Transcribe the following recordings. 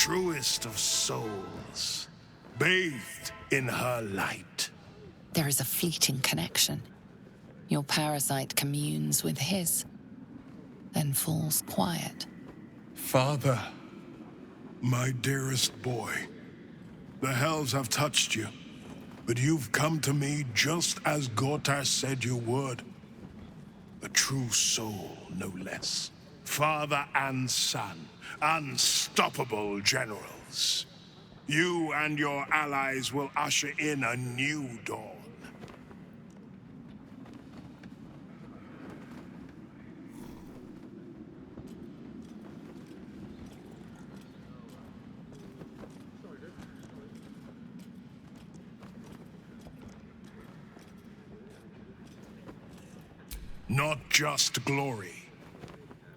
truest of souls, bathed in her light. There is a fleeting connection. Your parasite communes with his, then falls quiet. Father, my dearest boy, the hells have touched you, but you've come to me just as Gortash said you would. A true soul, no less. Father and son, unstoppable generals. You and your allies will usher in a new dawn. Not just glory,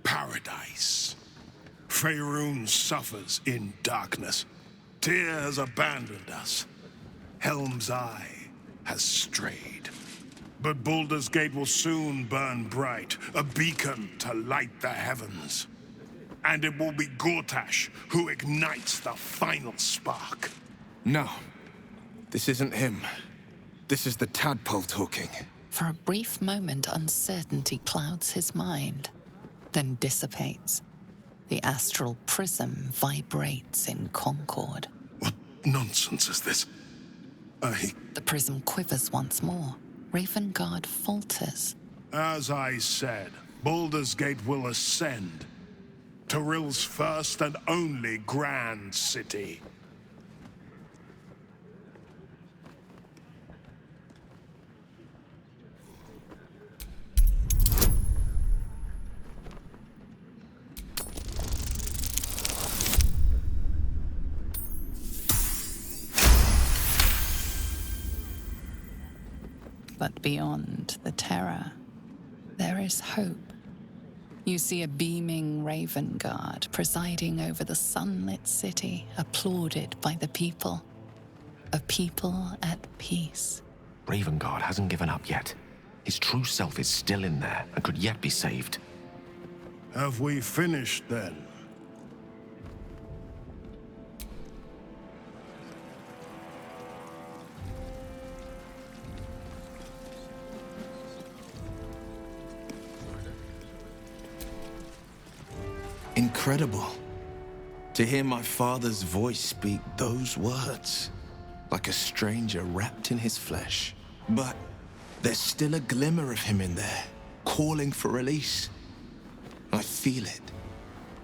paradise. Faerun suffers in darkness. Tyr has abandoned us. Helm's Eye has strayed. But Baldur's Gate will soon burn bright, a beacon to light the heavens. And it will be Gortash who ignites the final spark. No. This isn't him. This is the tadpole talking. For a brief moment, uncertainty clouds his mind, then dissipates. The astral prism vibrates in concord. What nonsense is this? The prism quivers once more. Ravengard falters. As I said, Baldur's Gate will ascend. Tyrill's first and only grand city. But beyond the terror, there is hope. You see a beaming Ravengard presiding over the sunlit city, applauded by the people. A people at peace. Ravengard hasn't given up yet. His true self is still in there and could yet be saved. Have we finished then? Incredible. To hear my father's voice speak those words, like a stranger wrapped in his flesh. But there's still a glimmer of him in there, calling for release. I feel it.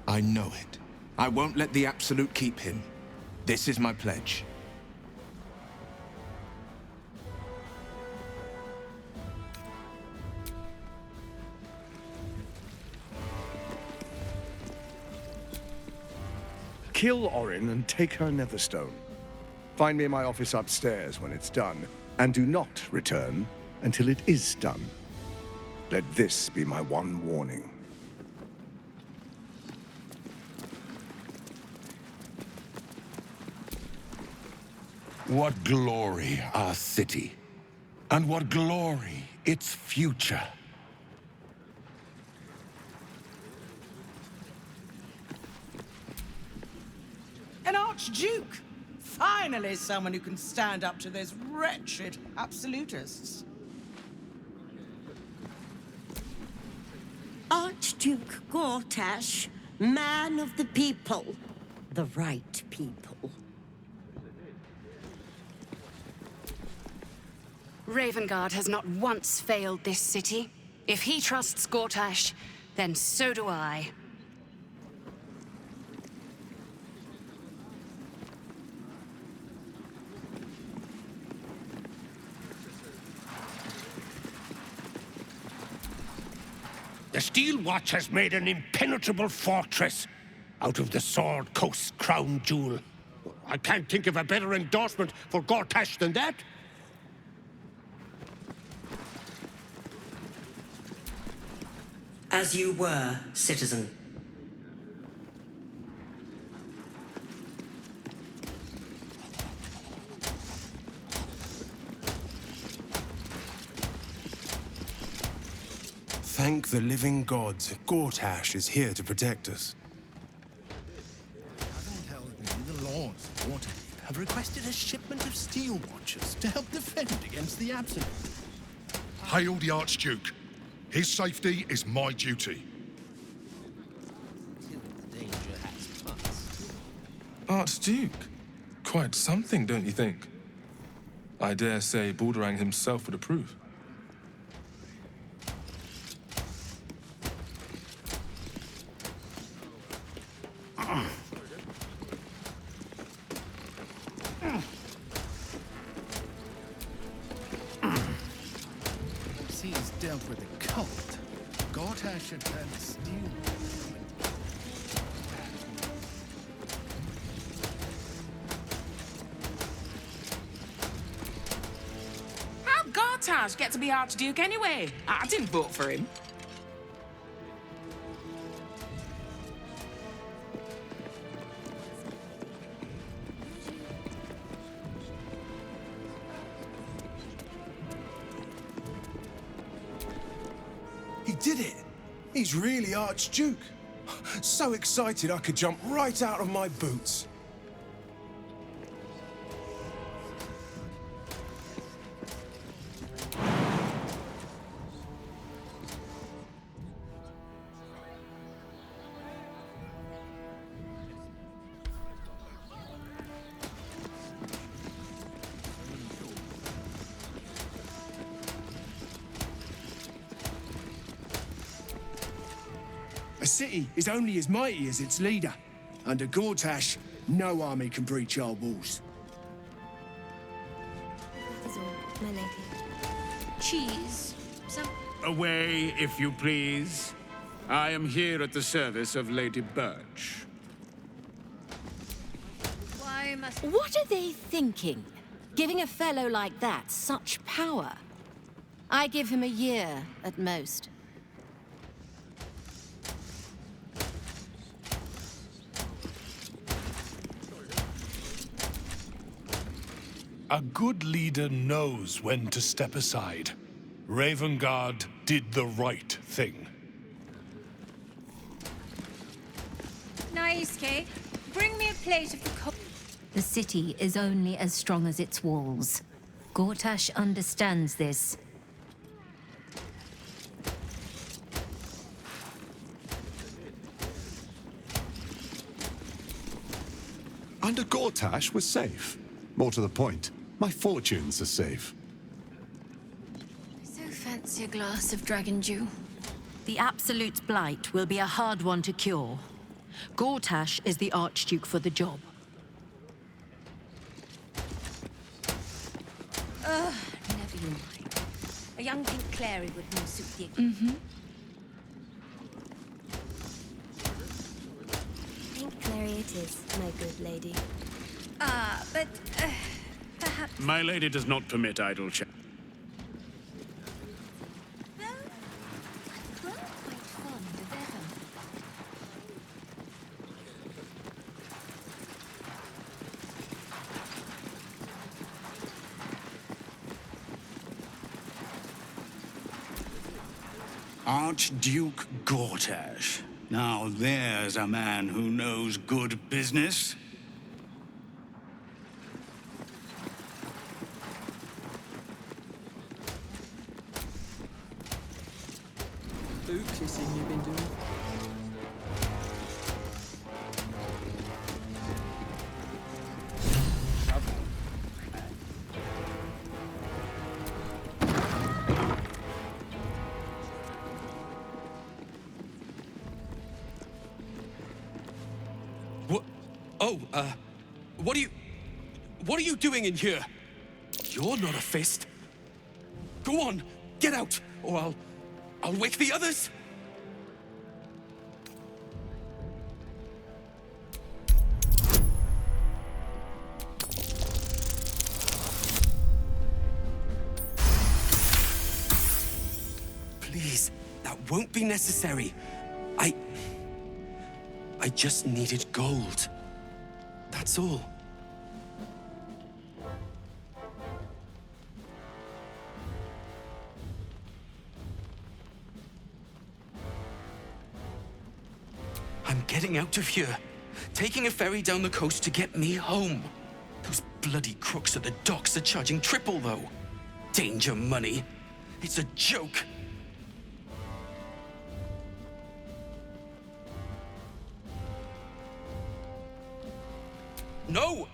I know it. I won't let the Absolute keep him. This is my pledge. Kill Orin and take her Netherstone. Find me in my office upstairs when it's done, and do not return until it is done. Let this be my one warning. What glory our city, and what glory its future. An Archduke! Finally someone who can stand up to those wretched absolutists. Archduke Gortash, man of the people. The right people. Ravengard has not once failed this city. If he trusts Gortash, then so do I. The Steel Watch has made an impenetrable fortress out of the Sword Coast's crown jewel. I can't think of a better endorsement for Gortash than that. As you were, citizen. Thank the living gods, Gortash is here to protect us. Waterdeep have requested a shipment of steel watchers to help defend against the Absolute. Hail the Archduke. His safety is my duty. Archduke? Quite something, don't you think? I dare say Baldur himself would approve. He's dealt with a cult. Gortash had turned steel. How'd Gortash get to be Archduke anyway? I didn't vote for him. He did it! He's really Archduke. So excited I could jump right out of my boots. A city is only as mighty as its leader. Under Gortash, no army can breach our walls. That is all, my lady. Cheese. Some... Away, if you please. I am here at the service of Lady Birch. Why must... What are they thinking? Giving a fellow like that such power? I give him a year at most. A good leader knows when to step aside. Ravengard did the right thing. Nice, bring me a plate of the The city is only as strong as its walls. Gortash understands this. Under Gortash, we're safe. More to the point, my fortunes are safe. I so fancy a glass of dragon dew. The Absolute's blight will be a hard one to cure. Gortash is the Archduke for the job. Ugh, never you mind. A young pink clary would more suit the... Pink clary it is, my good lady. But perhaps... My lady does not permit idle chat. Archduke Gortash. Now there's a man who knows good business. Kissing you've been doing? What? Oh, what are you doing in here? You're not a fist. Go on, get out, or I'll wake the others. Please, that won't be necessary. I just needed gold. That's all. I'm getting out of here. Taking a ferry down the coast to get me home. Those bloody crooks at the docks are charging triple, though. Danger money. It's a joke. No!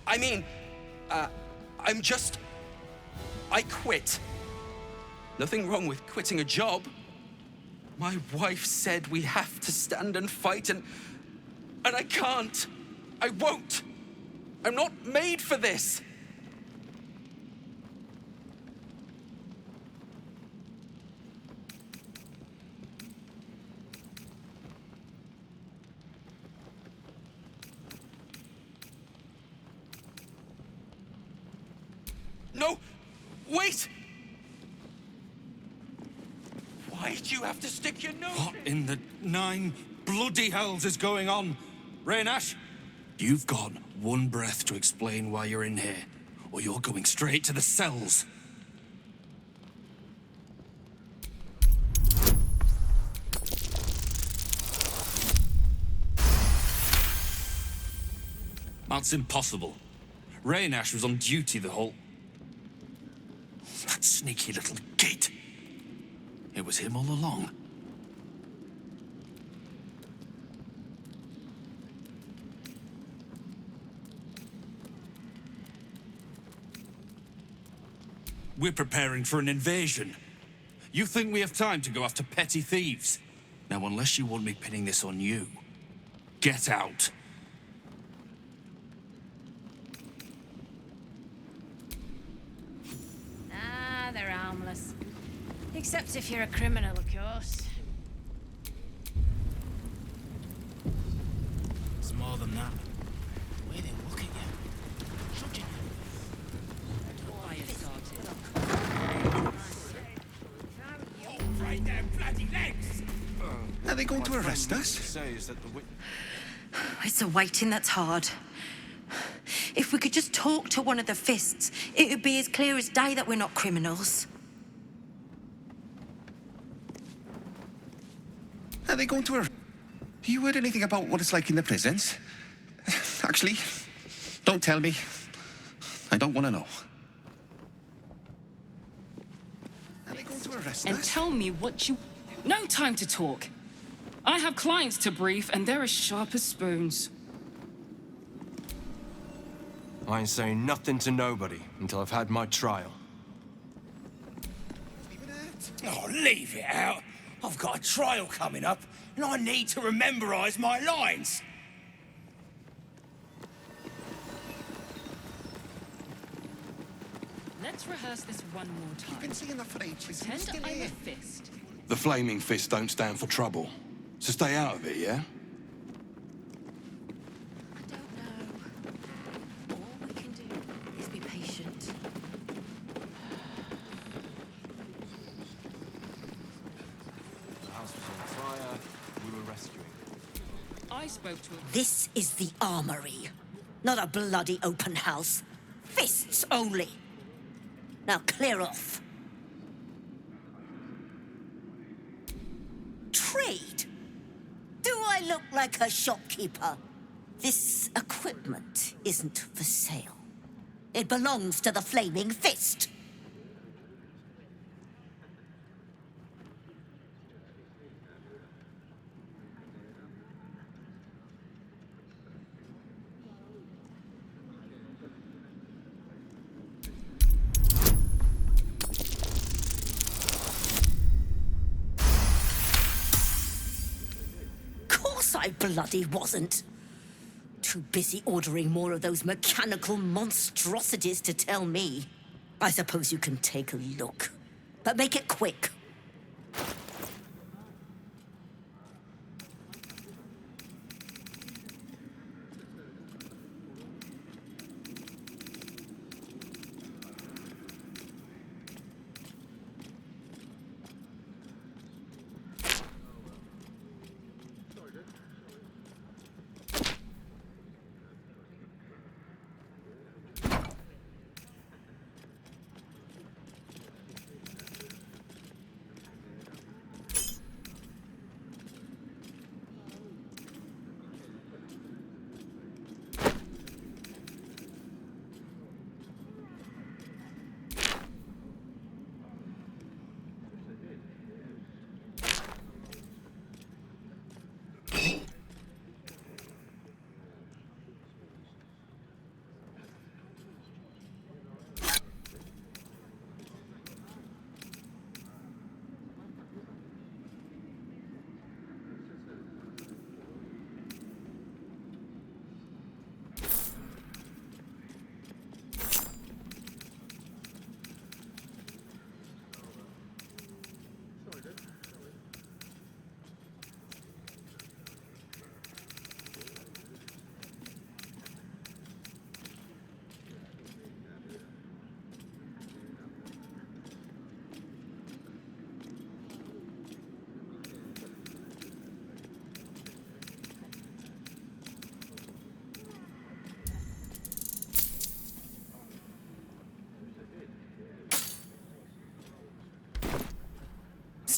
I mean, I quit. Nothing wrong with quitting a job. My wife said we have to stand and fight, and I can't. I won't. I'm not made for this. No! Wait! Why do you have to stick your nose What in the 9 bloody hells is going on? Raynash, you've got one breath to explain why you're in here, or you're going straight to the cells. That's impossible. Raynash was on duty the whole... That sneaky little git. It was him all along. We're preparing for an invasion. You think we have time to go after petty thieves? Now, unless you want me pinning this on you, get out. Ah, they're harmless. Except if you're a criminal, of course. It's more than that. The way they look at you. Judging Right there, bloody legs! Are they going to arrest us? It's the waiting that's hard. If we could just talk to one of the fists, it would be as clear as day that we're not criminals. Are they going to arrest? You heard anything about what it's like in the prisons? Actually, don't tell me. I don't want to know. Are they going to arrest And us? tell me what you... No time to talk. I have clients to brief, and they're as sharp as spoons. I ain't saying nothing to nobody until I've had my trial. Oh, leave it out. I've got a trial coming up, and I need to rememberize my lines. Let's rehearse this one more time. You've been seeing that for ages. Pretend I'm a fist. The flaming fist don't stand for trouble. So stay out of it, yeah? All we can do is be patient. The house was on fire. We were rescuing. I spoke to a... This is the armory, not a bloody open house. Fists only. Now clear off. Trade? Do I look like a shopkeeper? This equipment isn't for sale. It belongs to the Flaming Fist. I bloody wasn't. Too busy ordering more of those mechanical monstrosities to tell me. I suppose you can take a look, but make it quick.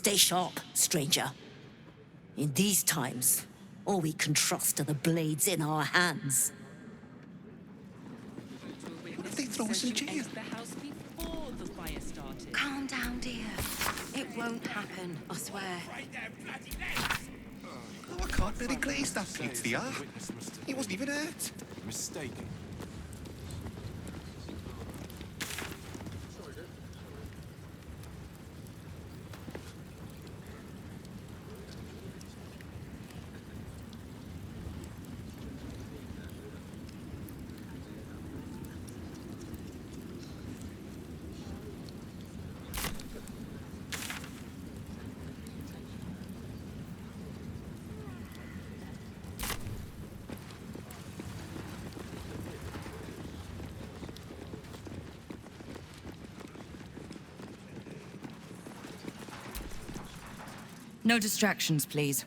Stay sharp, stranger. In these times, all we can trust are the blades in our hands. They throw us in jail. Calm down, dear. It won't happen, I swear. Oh, I can't really glaze that plate, dear. He wasn't even hurt. Mistaken. No distractions, please.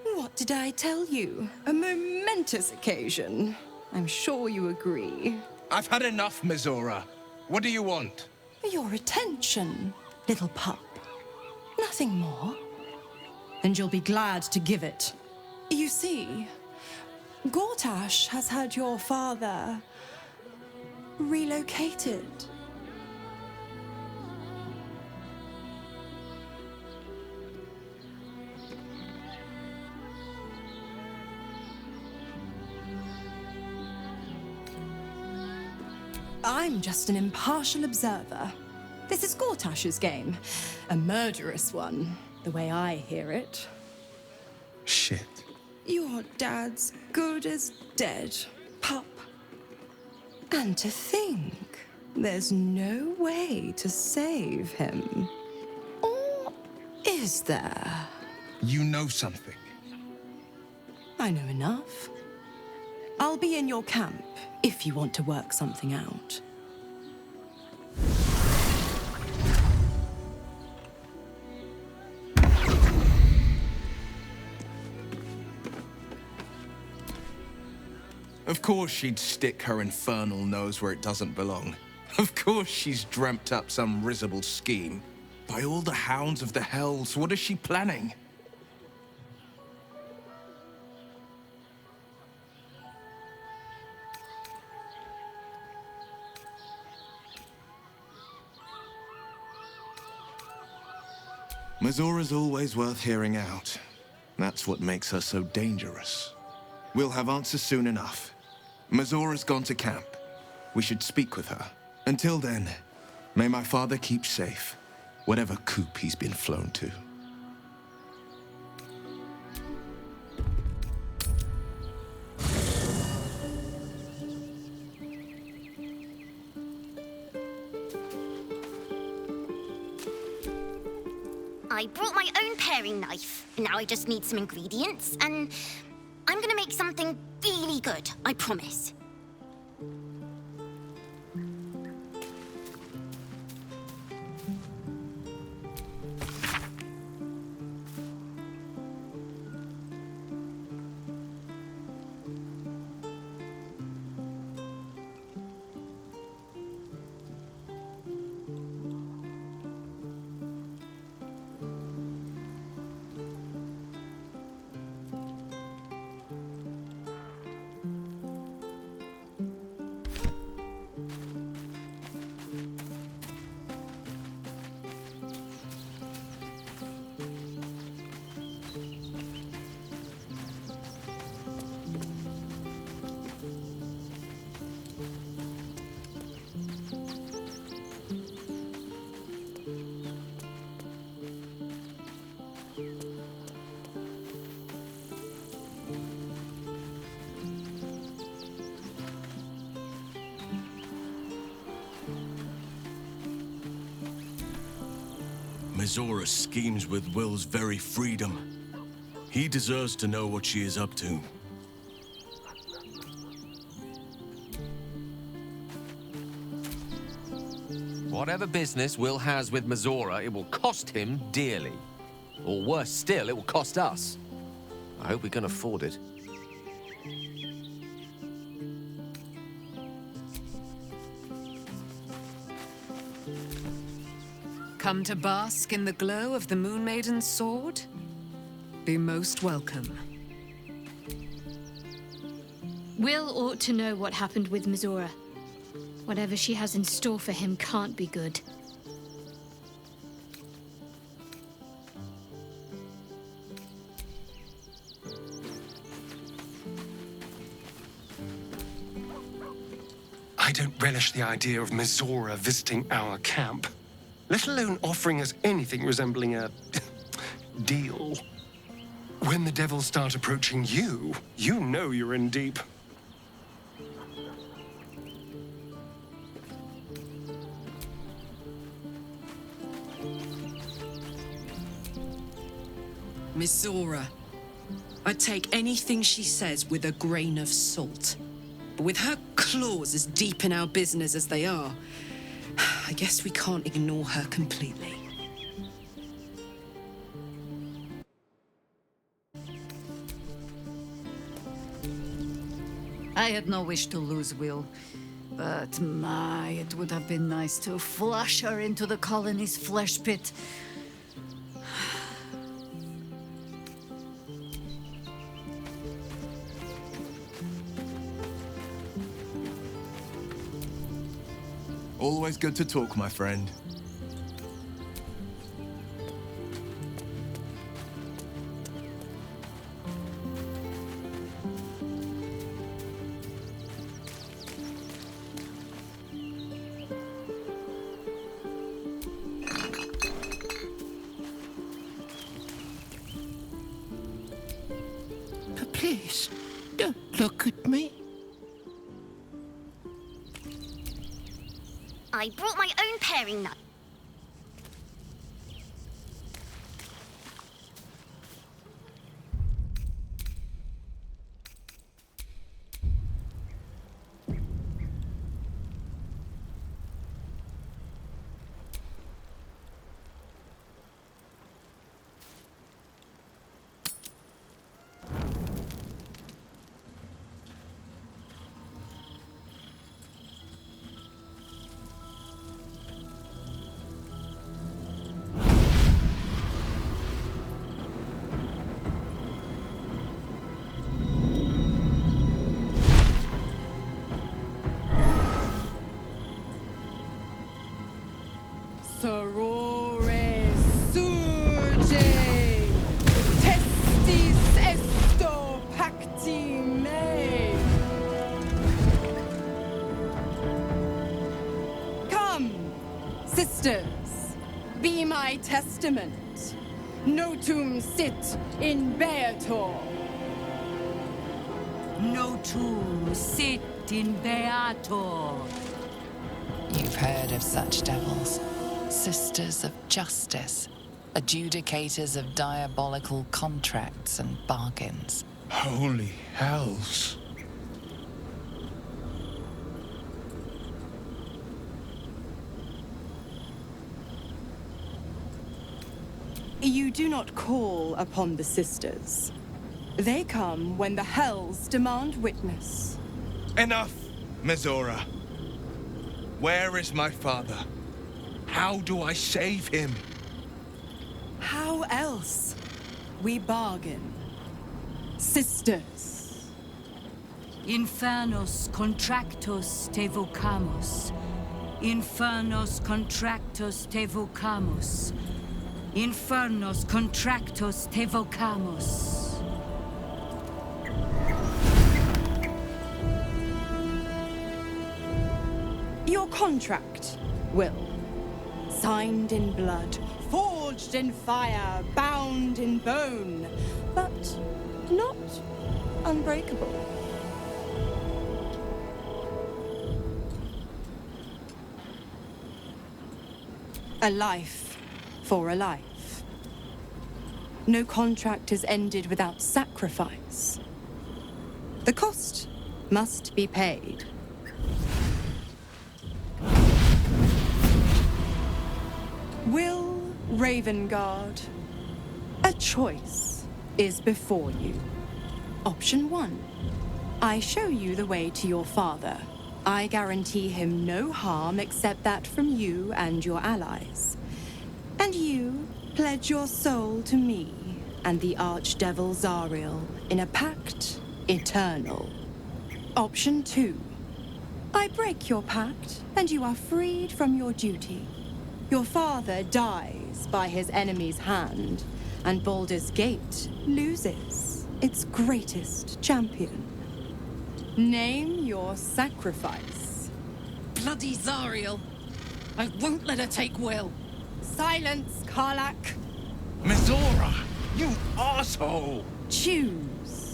What did I tell you? A momentous occasion. I'm sure you agree. I've had enough, Mizora. What do you want? Your attention, little pup. Nothing more. And you'll be glad to give it. You see, Gortash has had your father relocated. I'm just an impartial observer. This is Gortash's game. A murderous one, the way I hear it. Shit. Your dad's good as dead, pup. And to think, there's no way to save him. Or is there? You know something. I know enough. I'll be in your camp if you want to work something out. Of course she'd stick her infernal nose where it doesn't belong. Of course she's dreamt up some risible scheme. By all the hounds of the hells, what is she planning? Mizora's always worth hearing out. That's what makes her so dangerous. We'll have answers soon enough. Mizora's gone to camp. We should speak with her. Until then, may my father keep safe, whatever coop he's been flown to. I brought my own paring knife. Now I just need some ingredients, and I'm gonna make something really good, I promise. Mizora schemes with Will's very freedom. He deserves to know what she is up to. Whatever business Will has with Mizora, it will cost him dearly. Or worse still, it will cost us. I hope we can afford it. Come to bask in the glow of the Moon Maiden's sword? Be most welcome. Will ought to know what happened with Mizora. Whatever she has in store for him can't be good. I don't relish the idea of Mizora visiting our camp, let alone offering us anything resembling a deal. When the devils start approaching you, you know you're in deep. Mizora. I'd take anything she says with a grain of salt. But with her claws as deep in our business as they are, I guess we can't ignore her completely. I had no wish to lose Will, but my, it would have been nice to flush her into the colony's flesh pit. Always good to talk, my friend. Please, don't look at me. I brought my own paring knife. Sorore surge, testis esto pacti me. Come, sisters, be my testament. Notum sit in Beator. Notum sit in Beator. You've heard of such devils. Sisters of justice. Adjudicators of diabolical contracts and bargains. Holy hells. You do not call upon the sisters. They come when the hells demand witness. Enough, Mizora. Where is my father? How do I save him? How else? We bargain. Sisters. Infernos contractos te vocamus. Infernos contractos te vocamus. Infernos contractos te vocamus. Your contract, Will. Signed in blood, forged in fire, bound in bone, but not unbreakable. A life for a life. No contract is ended without sacrifice. The cost must be paid. Will Ravengard, a choice is before you. Option 1. I show you the way to your father. I guarantee him no harm except that from you and your allies. And you pledge your soul to me and the Archdevil Zariel in a pact eternal. Option 2. I break your pact, and you are freed from your duty. Your father dies by his enemy's hand, and Baldur's Gate loses its greatest champion. Name your sacrifice. Bloody Zariel. I won't let her take Will. Silence, Karlak. Mizora, you asshole! Choose.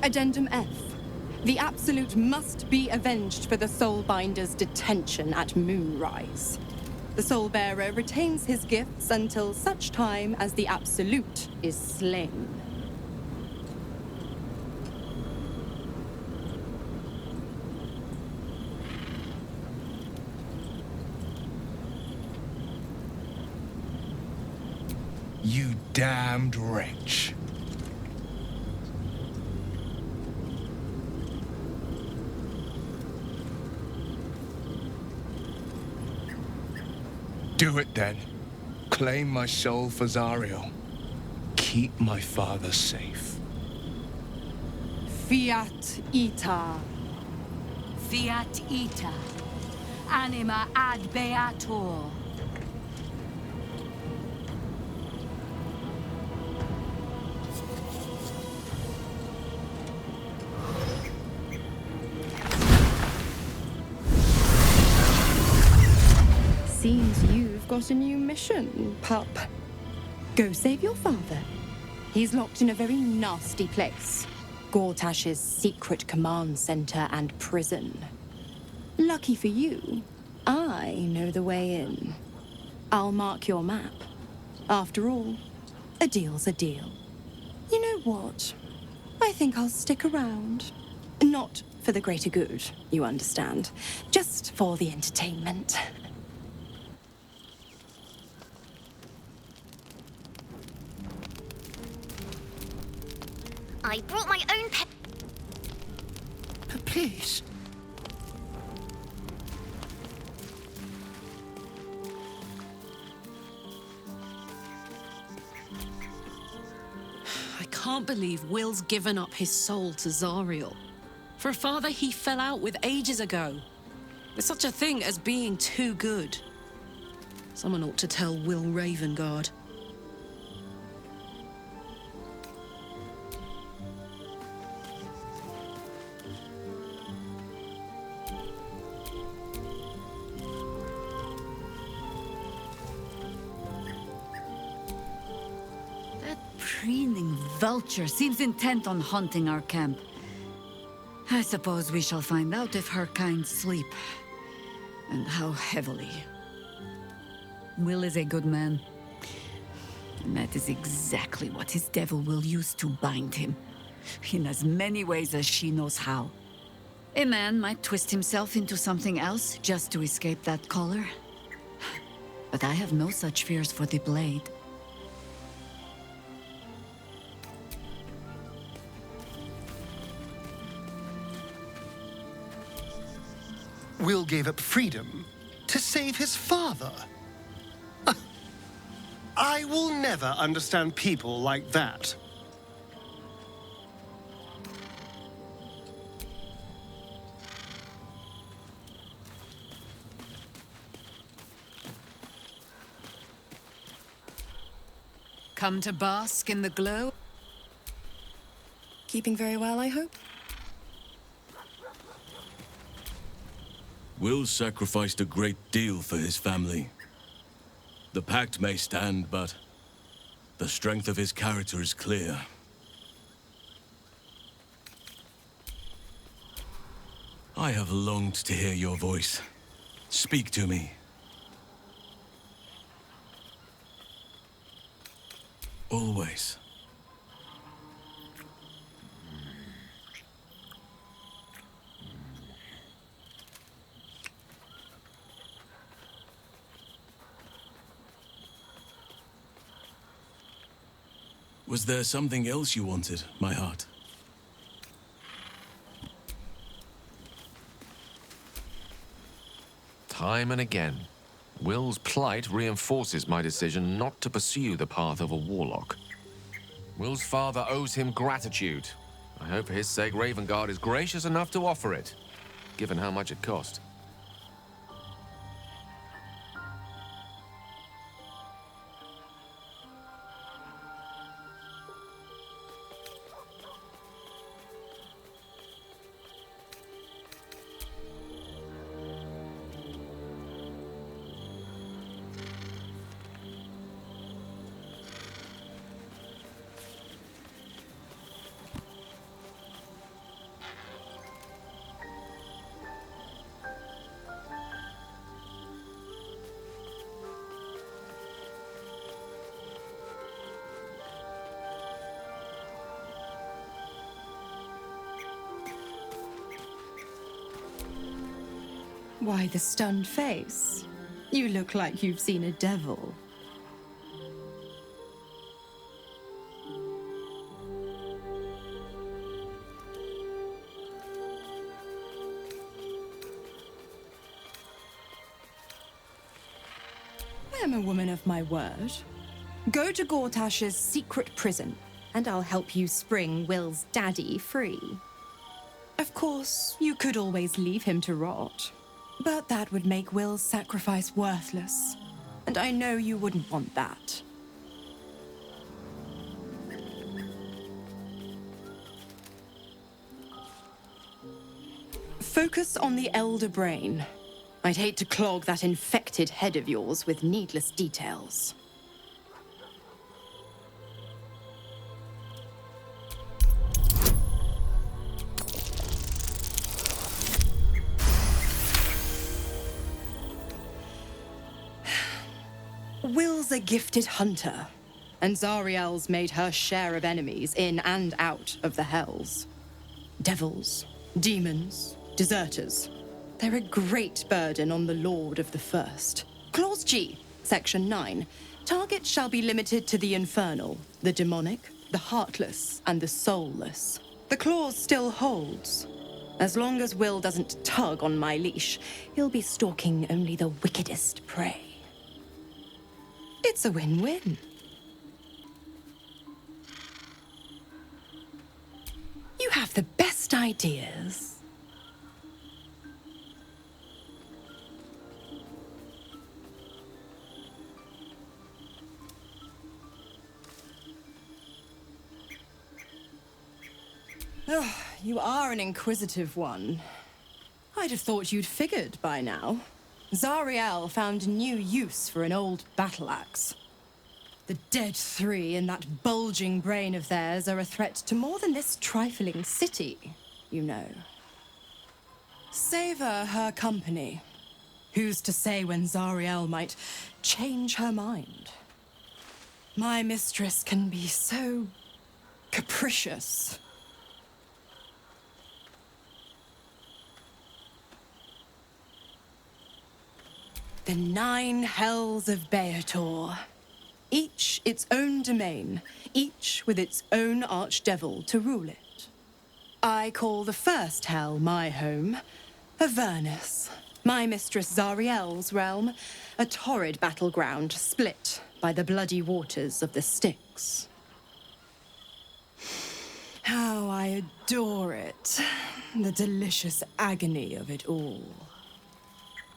Addendum F. The Absolute must be avenged for the Soulbinder's detention at Moonrise. The Soulbearer retains his gifts until such time as the Absolute is slain. You damned wretch. Do it then. Claim my soul for Zariel. Keep my father safe. Fiat Ita. Fiat ita. Anima ad beator. Seems you've got a new mission, pup. Go save your father. He's locked in a very nasty place. Gortash's secret command center and prison. Lucky for you, I know the way in. I'll mark your map. After all, a deal's a deal. You know what? I think I'll stick around. Not for the greater good, you understand. Just for the entertainment. I brought my own Please. I can't believe Will's given up his soul to Zariel. For a father he fell out with ages ago. There's such a thing as being too good. Someone ought to tell Will Ravengard. Preening vulture seems intent on haunting our camp. I suppose we shall find out if her kind sleep, and how heavily. Will is a good man, and that is exactly what his devil will use to bind him, in as many ways as she knows how. A man might twist himself into something else just to escape that collar, but I have no such fears for the blade. Will gave up freedom to save his father. I will never understand people like that. Come to bask in the glow? Keeping very well, I hope? Will sacrificed a great deal for his family. The pact may stand, but the strength of his character is clear. I have longed to hear your voice. Speak to me. Always. Was there something else you wanted, my heart? Time and again, Will's plight reinforces my decision not to pursue the path of a warlock. Will's father owes him gratitude. I hope for his sake Ravengard is gracious enough to offer it, given how much it cost. Why the stunned face? You look like you've seen a devil. I am a woman of my word. Go to Gortash's secret prison, and I'll help you spring Will's daddy free. Of course, you could always leave him to rot. But that would make Will's sacrifice worthless. And I know you wouldn't want that. Focus on the elder brain. I'd hate to clog that infected head of yours with needless details. Will's a gifted hunter, and Zariel's made her share of enemies in and out of the Hells. Devils, demons, deserters. They're a great burden on the Lord of the First. Clause G, Section 9. Targets shall be limited to the infernal, the demonic, the heartless, and the soulless. The clause still holds. As long as Will doesn't tug on my leash, he'll be stalking only the wickedest prey. It's a win-win. You have the best ideas. Oh, you are an inquisitive one. I'd have thought you'd figured by now. Zariel found a new use for an old battle axe. The dead three in that bulging brain of theirs are a threat to more than this trifling city, you know. Savor her company. Who's to say when Zariel might change her mind? My mistress can be so capricious. The 9 hells of Beator. Each its own domain, each with its own archdevil to rule it. I call the first hell my home, Avernus, my mistress Zariel's realm, a torrid battleground split by the bloody waters of the Styx. How I adore it, the delicious agony of it all.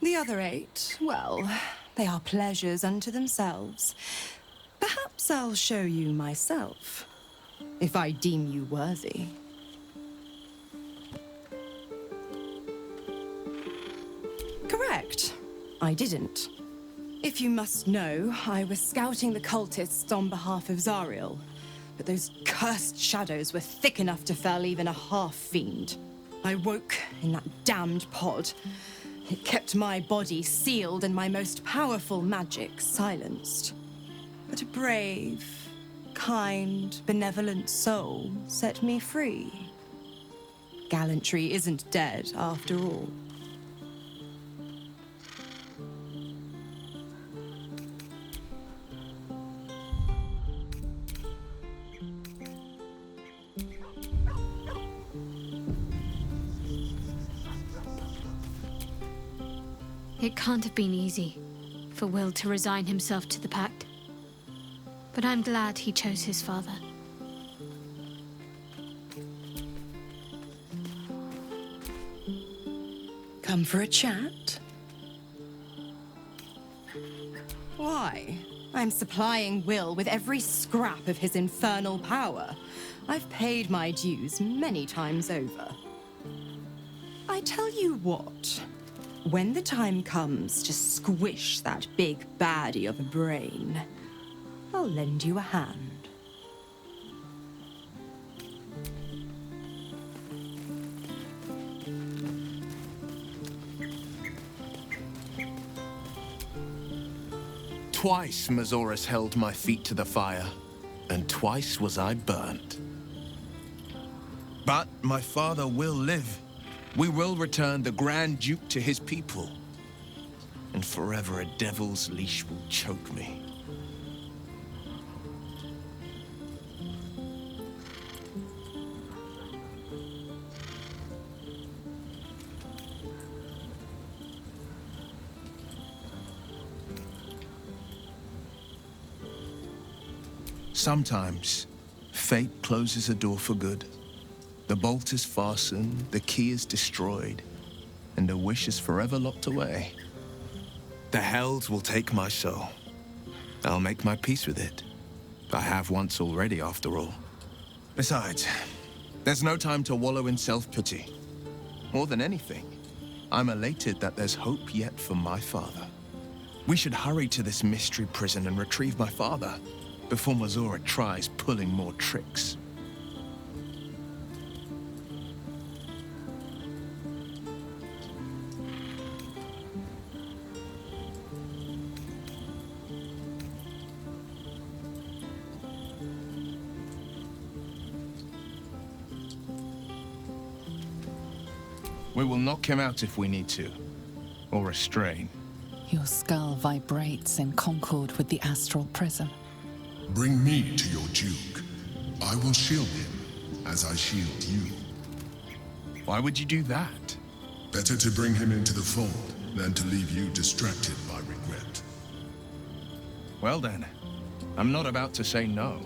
The other 8, well, they are pleasures unto themselves. Perhaps I'll show you myself, if I deem you worthy. Correct. I didn't. If you must know, I was scouting the cultists on behalf of Zariel, but those cursed shadows were thick enough to fell even a half-fiend. I woke in that damned pod, It kept my body sealed and my most powerful magic silenced. But a brave, kind, benevolent soul set me free. Gallantry isn't dead after all. It can't have been easy for Will to resign himself to the Pact. But I'm glad he chose his father. Come for a chat? Why? I'm supplying Will with every scrap of his infernal power. I've paid my dues many times over. I tell you what, when the time comes to squish that big baddie of a brain, I'll lend you a hand. Twice Mazoras held my feet to the fire, and twice was I burnt. But my father will live. We will return the Grand Duke to his people. And forever a devil's leash will choke me. Sometimes, fate closes a door for good. The bolt is fastened, the key is destroyed, and a wish is forever locked away. The Hells will take my soul. I'll make my peace with it. I have once already, after all. Besides, there's no time to wallow in self-pity. More than anything, I'm elated that there's hope yet for my father. We should hurry to this mystery prison and retrieve my father before Mazora tries pulling more tricks. We will knock him out if we need to, or restrain. Your skull vibrates in concord with the astral prism. Bring me to your Duke. I will shield him, as I shield you. Why would you do that? Better to bring him into the fold than to leave you distracted by regret. Well then, I'm not about to say no.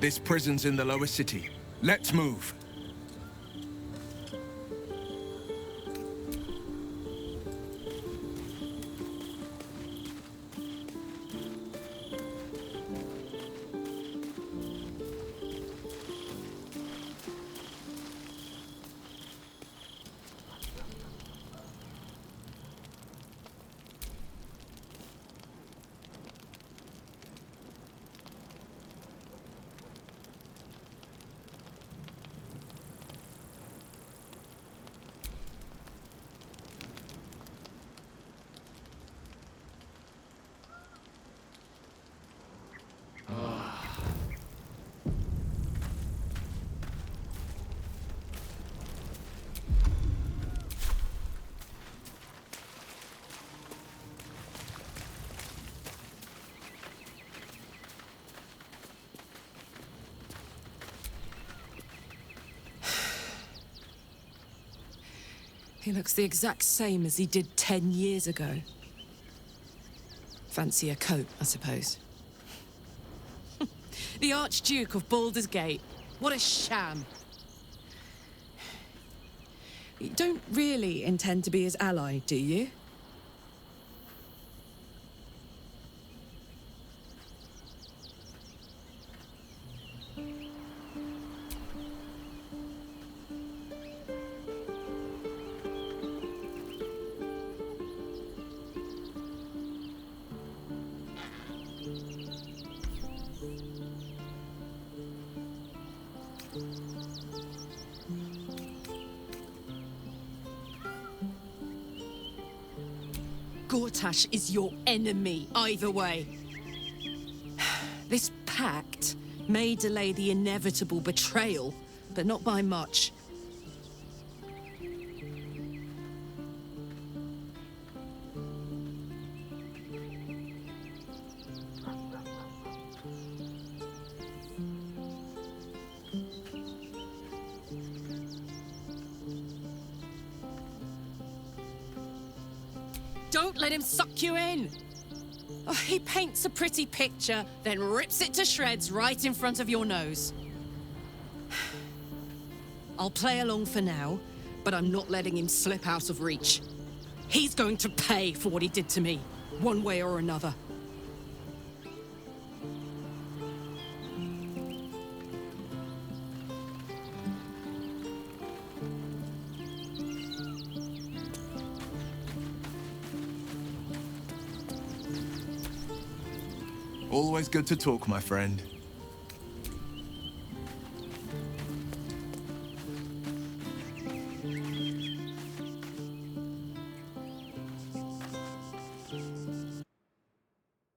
This prison's in the lower city. Let's move. He looks the exact same as he did 10 years ago. Fancy a coat, I suppose. The Archduke of Baldur's Gate. What a sham. You don't really intend to be his ally, do you? Gortash is your enemy, either way. This pact may delay the inevitable betrayal, but not by much. Don't let him suck you in! Oh, he paints a pretty picture, then rips it to shreds right in front of your nose. I'll play along for now, but I'm not letting him slip out of reach. He's going to pay for what he did to me, one way or another. Always good to talk, my friend.